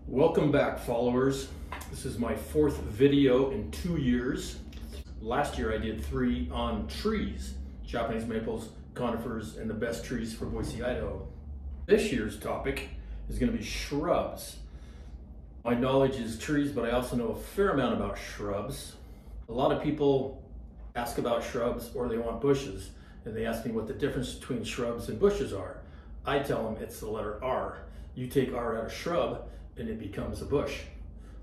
Welcome back, followers. This is my fourth video in 2 years. Last year I did 3 on trees, Japanese maples, conifers, and the best trees for Boise, Idaho. This year's topic is going to be shrubs. My knowledge is trees, but I also know a fair amount about shrubs. A lot of people ask about shrubs or they want bushes, and they ask me what the difference between shrubs and bushes are. I tell them it's the letter R. You take R out of shrub and it becomes a bush.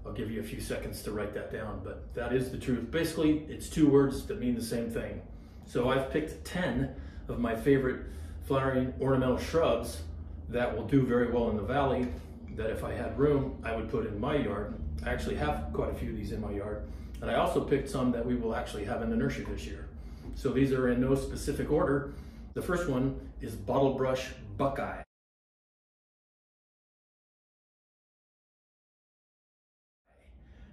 I'll give you a few seconds to write that down, but that is the truth. Basically, it's 2 words that mean the same thing. So I've picked 10 of my favorite flowering ornamental shrubs that will do very well in the valley, that if I had room, I would put in my yard. I actually have quite a few of these in my yard. And I also picked some that we will actually have in the nursery this year. So these are in no specific order. The first one is Bottlebrush Buckeye.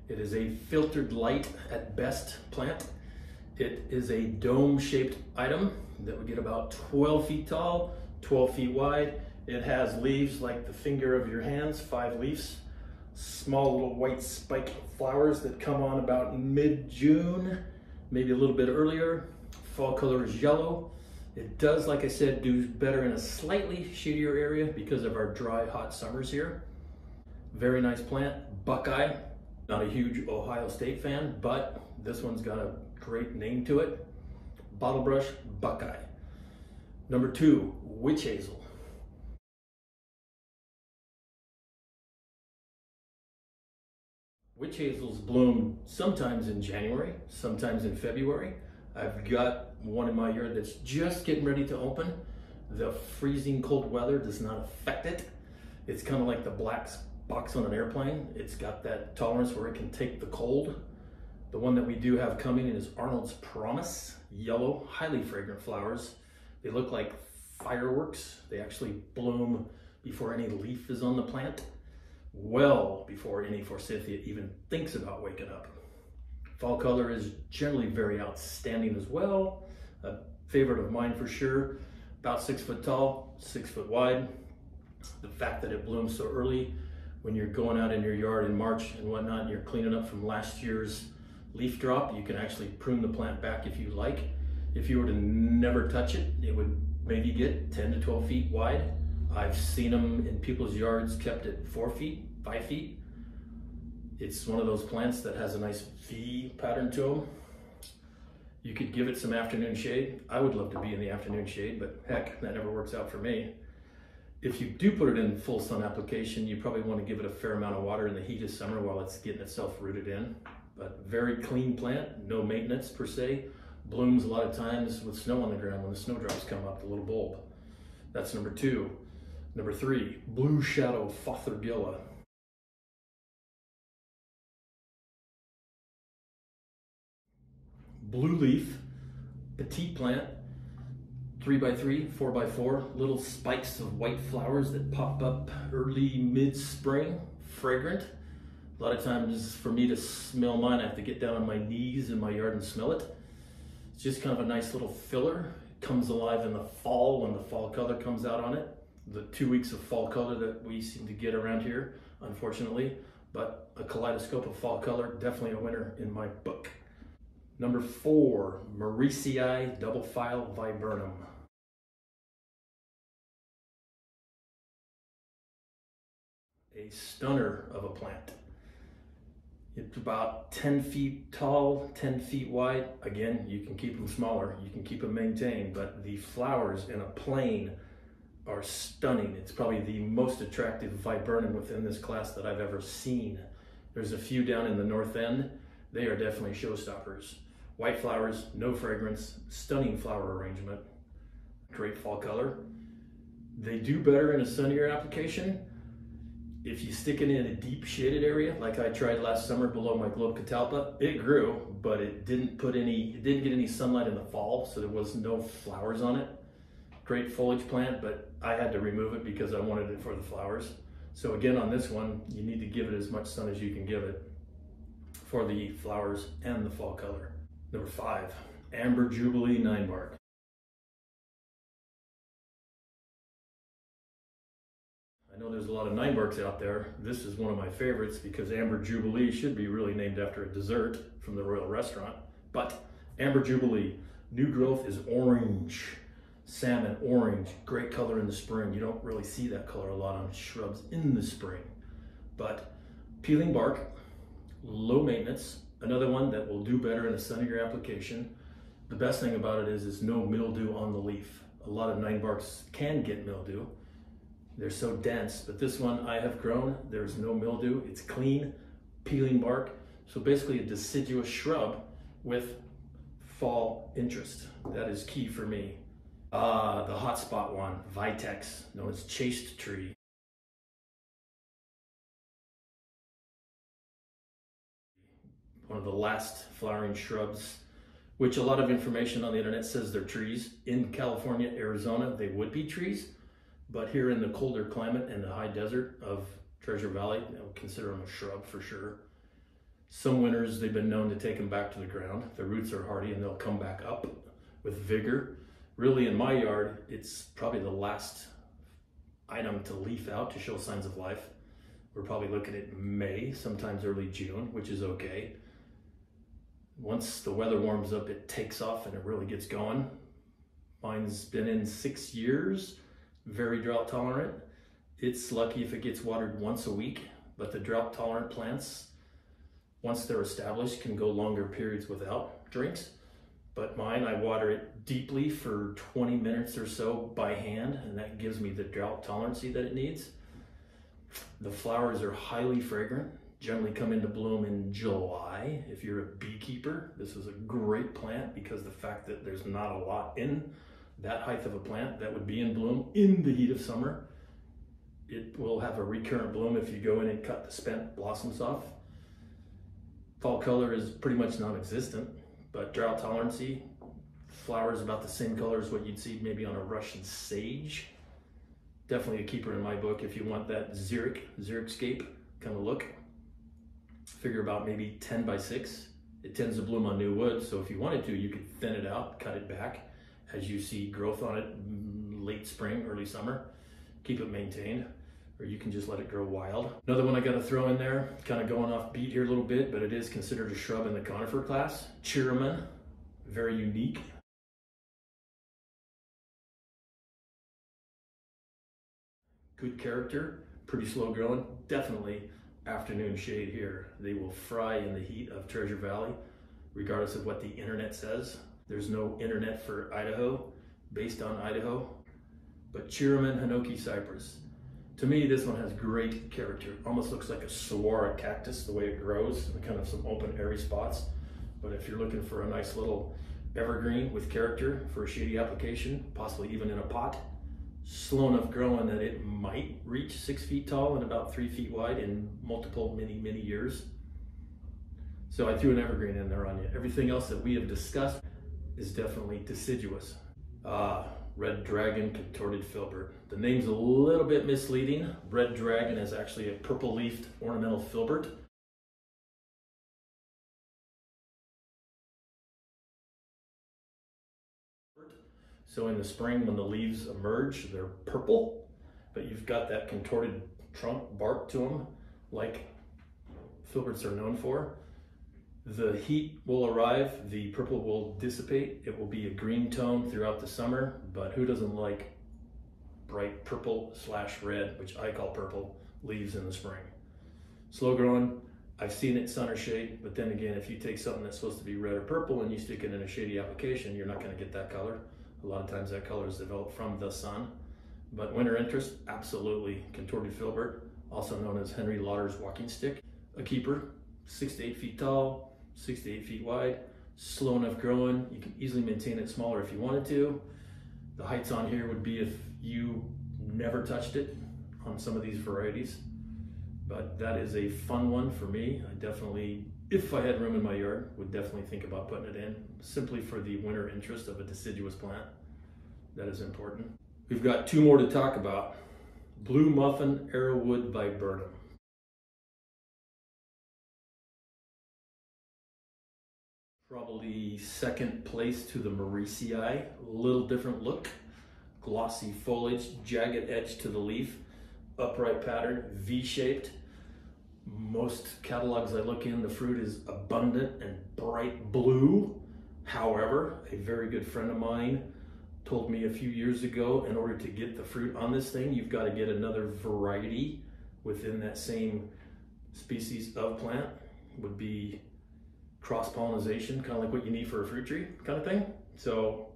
It is a filtered light at best plant. It is a dome-shaped item that would get about 12 feet tall, 12 feet wide. It has leaves like the finger of your hands, 5 leaves. Small little white spike flowers that come on about mid-June, maybe a little bit earlier. Fall color is yellow. It does, like I said, do better in a slightly shadier area because of our dry, hot summers here. Very nice plant. Buckeye. Not a huge Ohio State fan, but this one's got a great name to it. Bottlebrush Buckeye. Number 2, witch hazel. Witch hazels bloom sometimes in January, sometimes in February. I've got one in my yard that's just getting ready to open. The freezing cold weather does not affect it. It's kind of like the black box on an airplane. It's got that tolerance where it can take the cold. The one that we do have coming in is Arnold's Promise. Yellow, highly fragrant flowers. They look like fireworks. They actually bloom before any leaf is on the plant. Well before any forsythia even thinks about waking up. Fall color is generally very outstanding as well. A favorite of mine for sure. About 6 foot tall, 6 foot wide. The fact that it blooms so early, when you're going out in your yard in March and whatnot, and you're cleaning up from last year's leaf drop, you can actually prune the plant back if you like. If you were to never touch it, it would maybe get 10 to 12 feet wide. I've seen them in people's yards kept at 4 feet, 5 feet. It's one of those plants that has a nice V pattern to them. You could give it some afternoon shade. I would love to be in the afternoon shade, but heck, that never works out for me. If you do put it in full sun application, you probably want to give it a fair amount of water in the heat of summer while it's getting itself rooted in. But very clean plant, no maintenance per se. Blooms a lot of times with snow on the ground when the snowdrops come up, the little bulb. That's number 2. Number 3, Blue Shadow Gila. Blue leaf, petite plant, 3x3, 4x4, little spikes of white flowers that pop up early mid-spring, fragrant. A lot of times for me to smell mine, I have to get down on my knees in my yard and smell it. It's just kind of a nice little filler. It comes alive in the fall when the fall color comes out on it. The 2 weeks of fall color that we seem to get around here, unfortunately, but a kaleidoscope of fall color, definitely a winner in my book. Number 4, Mauritii double file Viburnum. A stunner of a plant. It's about 10 feet tall, 10 feet wide. Again, you can keep them smaller, you can keep them maintained, but the flowers in a plane are stunning. It's probably the most attractive viburnum within this class that I've ever seen. There's a few down in the north end. They are definitely showstoppers. White flowers, no fragrance, stunning flower arrangement, great fall color. They do better in a sunnier application. If you stick it in a deep shaded area, like I tried last summer below my globe catalpa, it grew, but it didn't get any sunlight in the fall, so there was no flowers on it. Great foliage plant, but I had to remove it because I wanted it for the flowers. So again, on this one, you need to give it as much sun as you can give it for the flowers and the fall color. Number 5, Amber Jubilee 9-bark. I know there's a lot of 9-barks out there. This is one of my favorites because Amber Jubilee should be really named after a dessert from the Royal Restaurant. But Amber Jubilee, new growth is orange, salmon orange, great color in the spring. You don't really see that color a lot on shrubs in the spring. But peeling bark, low maintenance, another one that will do better in a sunnier application. The best thing about it is no mildew on the leaf. A lot of 9-barks can get mildew. They're so dense, but this one I have grown, there's no mildew. It's clean, peeling bark. So basically a deciduous shrub with fall interest. That is key for me. The hotspot one, Vitex, known as chaste tree. One of the last flowering shrubs, which a lot of information on the internet says they're trees. In California, Arizona, they would be trees. But here in the colder climate and the high desert of Treasure Valley, I would consider them a shrub for sure. Some winters, they've been known to take them back to the ground. The roots are hardy and they'll come back up with vigor. Really, in my yard, it's probably the last item to leaf out to show signs of life. We're probably looking at May, sometimes early June, which is okay. Once the weather warms up, it takes off and it really gets going. Mine's been in 6 years. Very drought tolerant. It's lucky if it gets watered once a week, but the drought tolerant plants, once they're established, can go longer periods without drinks. But mine, I water it deeply for 20 minutes or so by hand, and that gives me the drought tolerancy that it needs. The flowers are highly fragrant, generally come into bloom in July. If you're a beekeeper, this is a great plant because the fact that there's not a lot in that height of a plant that would be in bloom in the heat of summer. It will have a recurrent bloom if you go in and cut the spent blossoms off. Fall color is pretty much non-existent, but drought tolerancy, flowers about the same color as what you'd see maybe on a Russian sage. Definitely a keeper in my book if you want that xeriscape kind of look. Figure about maybe 10 by 6. It tends to bloom on new wood, so if you wanted to, you could thin it out, cut it back as you see growth on it late spring, early summer. Keep it maintained, or you can just let it grow wild. Another one I gotta throw in there, kind of going off beat here a little bit, but it is considered a shrub in the conifer class. Cheerman, very unique. Good character, pretty slow growing, definitely afternoon shade here. They will fry in the heat of Treasure Valley, regardless of what the internet says. There's no internet for Idaho, based on Idaho, but cheerman hanoki cypress. To me, this one has great character. Almost looks like a saguaro cactus, the way it grows, and kind of some open, airy spots. But if you're looking for a nice little evergreen with character for a shady application, possibly even in a pot, slow enough growing that it might reach 6 feet tall and about 3 feet wide in multiple, many years. So I threw an evergreen in there on you. Everything else that we have discussed is definitely deciduous. Red dragon contorted filbert. The name's a little bit misleading. Red dragon is actually a purple-leafed ornamental filbert. So in the spring, when the leaves emerge, they're purple, but you've got that contorted trunk bark to them, like filberts are known for. The heat will arrive, the purple will dissipate. It will be a green tone throughout the summer, but who doesn't like bright purple / red, which I call purple, leaves in the spring? Slow growing, I've seen it sun or shade, but then again, if you take something that's supposed to be red or purple and you stick it in a shady application, you're not gonna get that color. A lot of times that color is developed from the sun. But winter interest, absolutely. Contorted filbert, also known as Henry Lauder's walking stick. A keeper, 6 to 8 feet tall, 6 to 8 feet wide, slow enough growing. You can easily maintain it smaller if you wanted to. The heights on here would be if you never touched it on some of these varieties. But that is a fun one for me. I definitely, if I had room in my yard, would definitely think about putting it in, simply for the winter interest of a deciduous plant. That is important. We've got 2 more to talk about. Blue muffin arrowwood viburnum. Probably second place to the Mauritii. A little different look. Glossy foliage, jagged edge to the leaf. upright pattern, V-shaped. Most catalogs I look in, the fruit is abundant and bright blue. However, a very good friend of mine told me a few years ago, in order to get the fruit on this thing, you've got to get another variety within that same species of plant. Would be cross-pollination, kind of like what you need for a fruit tree kind of thing. So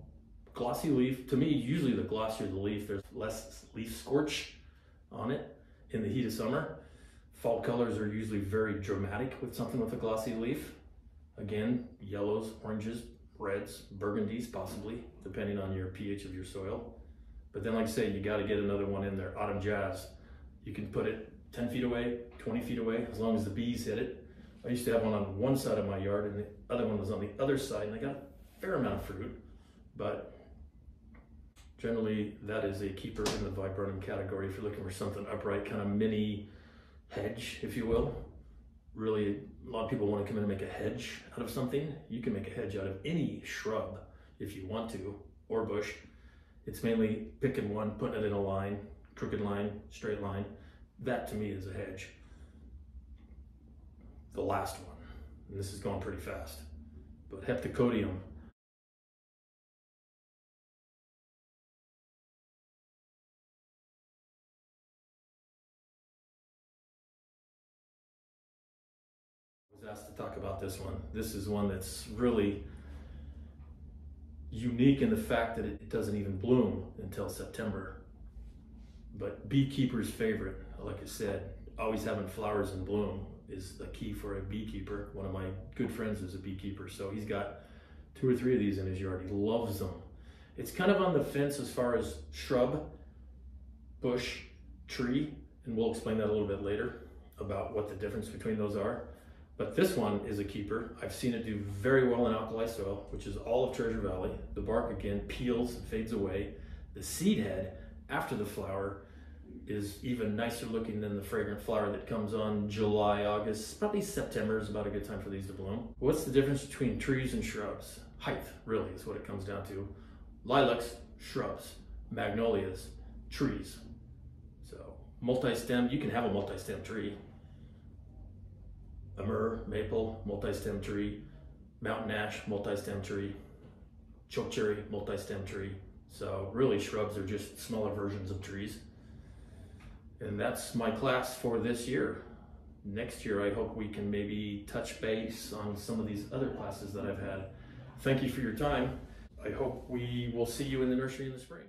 glossy leaf, to me, usually the glossier the leaf, there's less leaf scorch on it in the heat of summer. Fall colors are usually very dramatic with something with a glossy leaf. Again, yellows, oranges, reds, burgundies possibly, depending on your pH of your soil. But then like I say, you got to get another one in there. Autumn Jazz, you can put it 10 feet away, 20 feet away, as long as the bees hit it. I used to have one on one side of my yard and the other one was on the other side, and I got a fair amount of fruit. But generally that is a keeper in the viburnum category if you're looking for something upright, kind of mini hedge, if you will. Really, a lot of people want to come in and make a hedge out of something. You can make a hedge out of any shrub if you want to, or bush. It's mainly picking one, putting it in a line, crooked line, straight line. That to me is a hedge. The last one, and this is going pretty fast, but Heptocodium. I was asked to talk about this one. This is one that's really unique in the fact that it doesn't even bloom until September. But beekeeper's favorite, like I said, always having flowers in bloom is the key for a beekeeper. One of my good friends is a beekeeper, so he's got 2 or 3 of these in his yard. He loves them. It's kind of on the fence as far as shrub, bush, tree, and we'll explain that a little bit later about what the difference between those are. But this one is a keeper. I've seen it do very well in alkali soil, which is all of Treasure Valley. The bark, again, peels and fades away. The seed head, after the flower, is even nicer looking than the fragrant flower that comes on July, August. Probably September is about a good time for these to bloom. What's the difference between trees and shrubs? Height, really, is what it comes down to. Lilacs, shrubs. Magnolias, trees. So multi-stem, you can have a multi-stem tree. A myrrh, maple, multi-stem tree. Mountain ash, multi-stem tree. Chokecherry, multi-stem tree. So really, shrubs are just smaller versions of trees. And that's my class for this year. Next year, I hope we can maybe touch base on some of these other classes that I've had. Thank you for your time. I hope we will see you in the nursery in the spring.